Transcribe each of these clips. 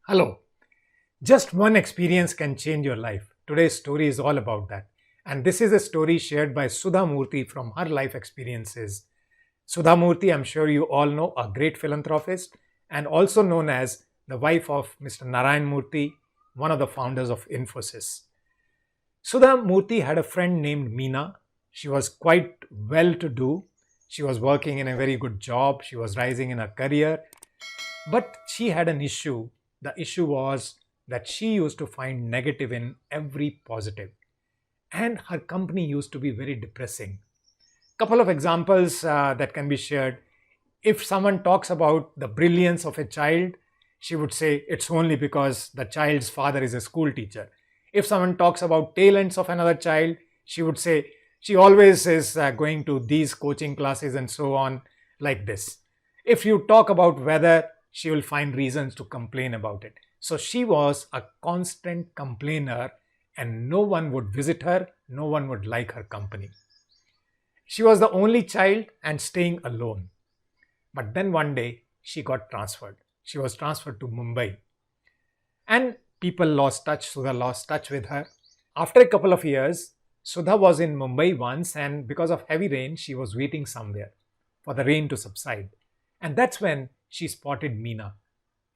Hello. Just one experience can change your life. Today's story is all about that. And this is a story shared by Sudha Murthy from her life experiences. Sudha Murthy, I'm sure you all know, a great philanthropist and also known as the wife of Mr. Narayan Murthy, one of the founders of Infosys. Sudha Murthy had a friend named Meena. She was quite well to do. She was working in a very good job. She was rising in her career. But she had an issue. The issue was that she used to find negative in every positive. And her company used to be very depressing. Couple of examples that can be shared. If someone talks about the brilliance of a child, she would say it's only because the child's father is a school teacher. If someone talks about talents of another child, she would say she always is going to these coaching classes and so on, like this. If you talk about weather, she will find reasons to complain about it. So she was a constant complainer and no one would visit her, no one would like her company. She was the only child and staying alone. But then one day she got transferred. She was transferred to Mumbai. And people lost touch, Sudha lost touch with her. After a couple of years, Sudha was in Mumbai once and because of heavy rain, she was waiting somewhere for the rain to subside. And that's when she spotted Meena.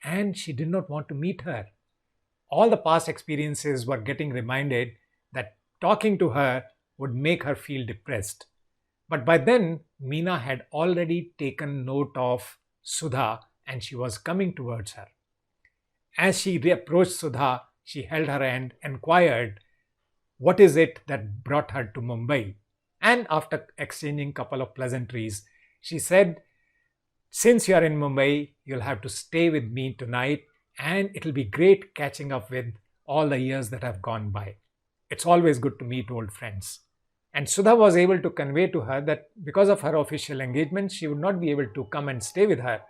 And she did not want to meet her. All the past experiences were getting reminded that talking to her would make her feel depressed. But by then, Meena had already taken note of Sudha and she was coming towards her. As she approached Sudha, she held her hand, inquired, what is it that brought her to Mumbai? And after exchanging a couple of pleasantries, she said, since you are in Mumbai, you'll have to stay with me tonight and it'll be great catching up with all the years that have gone by. It's always good to meet old friends. And Sudha was able to convey to her that because of her official engagement, she would not be able to come and stay with her.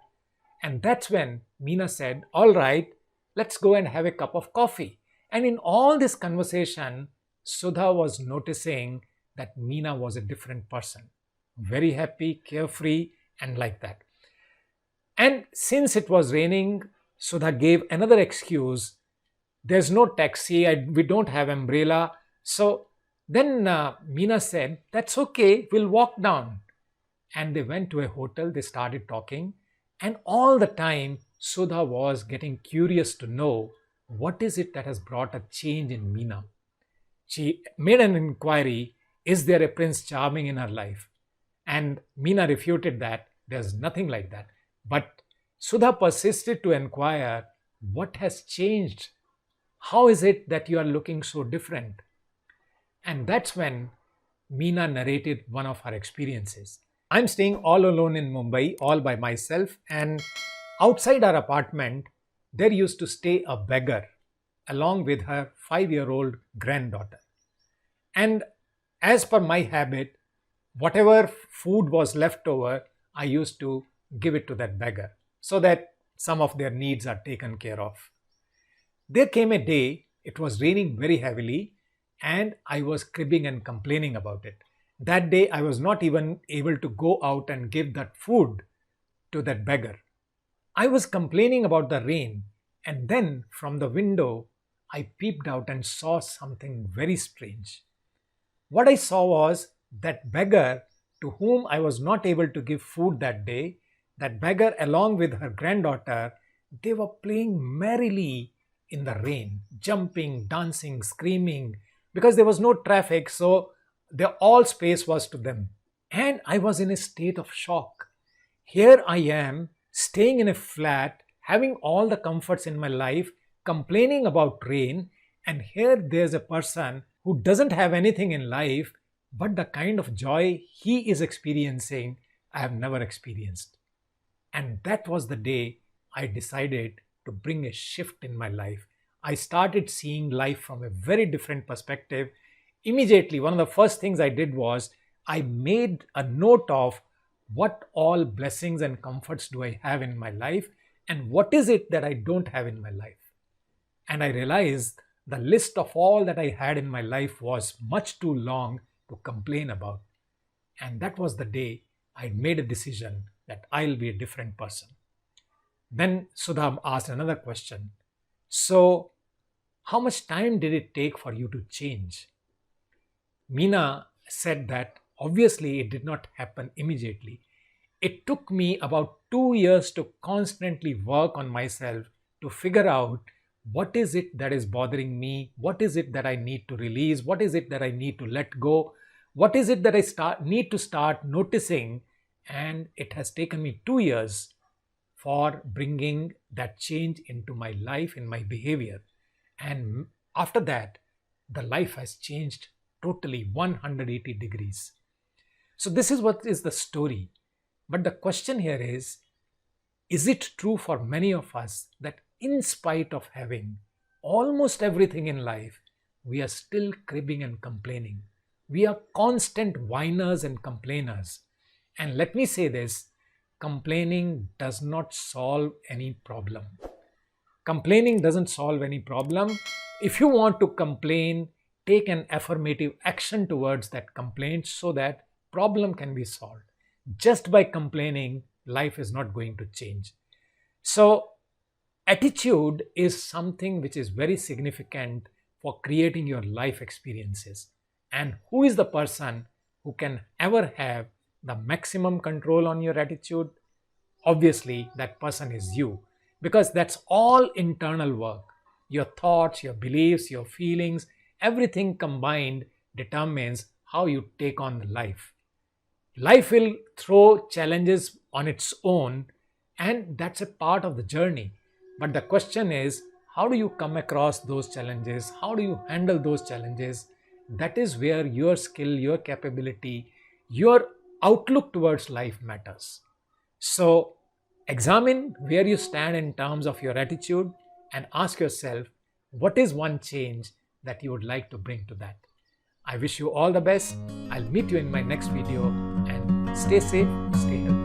And that's when Meena said, all right, let's go and have a cup of coffee. And in all this conversation, Sudha was noticing that Meena was a different person. Very happy, carefree, and like that. And since it was raining, Sudha gave another excuse. There's no taxi, we don't have umbrella. So then Meena said, that's okay, we'll walk down. And they went to a hotel, they started talking. And all the time, Sudha was getting curious to know what is it that has brought a change in Meena. She made an inquiry, is there a Prince Charming in her life? And Meena refuted that, there's nothing like that. But Sudha persisted to inquire, what has changed? How is it that you are looking so different? And that's when Meena narrated one of her experiences. I'm staying all alone in Mumbai, all by myself, and outside our apartment, there used to stay a beggar along with her 5-year-old granddaughter. And as per my habit, whatever food was left over, I used to give it to that beggar so that some of their needs are taken care of. There came a day, it was raining very heavily, and I was cribbing and complaining about it. That day, I was not even able to go out and give that food to that beggar. I was complaining about the rain, and then from the window, I peeped out and saw something very strange. What I saw was that beggar to whom I was not able to give food that day, that beggar along with her granddaughter, they were playing merrily in the rain, jumping, dancing, screaming, because there was no traffic, so all space was to them. And I was in a state of shock. Here I am, staying in a flat, having all the comforts in my life, complaining about rain, and here there's a person who doesn't have anything in life, but the kind of joy he is experiencing, I have never experienced. And that was the day I decided to bring a shift in my life. I started seeing life from a very different perspective. Immediately, one of the first things I did was I made a note of what all blessings and comforts do I have in my life and what is it that I don't have in my life. And I realized the list of all that I had in my life was much too long to complain about. And that was the day I made a decision that I'll be a different person. Then Sudha asked another question. So, how much time did it take for you to change? Meena said that obviously it did not happen immediately. It took me about 2 years to constantly work on myself to figure out what is it that is bothering me, what is it that I need to release, what is it that I need to let go, what is it that need to start noticing. And it has taken me 2 years for bringing that change into my life, in my behavior. And after that, the life has changed totally 180 degrees. So, this is what is the story. But the question here is it true for many of us that in spite of having almost everything in life, we are still cribbing and complaining? We are constant whiners and complainers. And let me say this, complaining does not solve any problem. Complaining doesn't solve any problem. If you want to complain, take an affirmative action towards that complaint so that problem can be solved. Just by complaining, life is not going to change. So, attitude is something which is very significant for creating your life experiences. And who is the person who can ever have the maximum control on your attitude? Obviously, that person is you, because that's all internal work. Your thoughts, your beliefs, your feelings, everything combined determines how you take on life. Life will throw challenges on its own, and that's a part of the journey. But the question is, how do you come across those challenges? How do you handle those challenges? That is where your skill, your capability, your outlook towards life matters. So, examine where you stand in terms of your attitude and ask yourself, what is one change that you would like to bring to that? I wish you all the best. I'll meet you in my next video, and stay safe, stay healthy.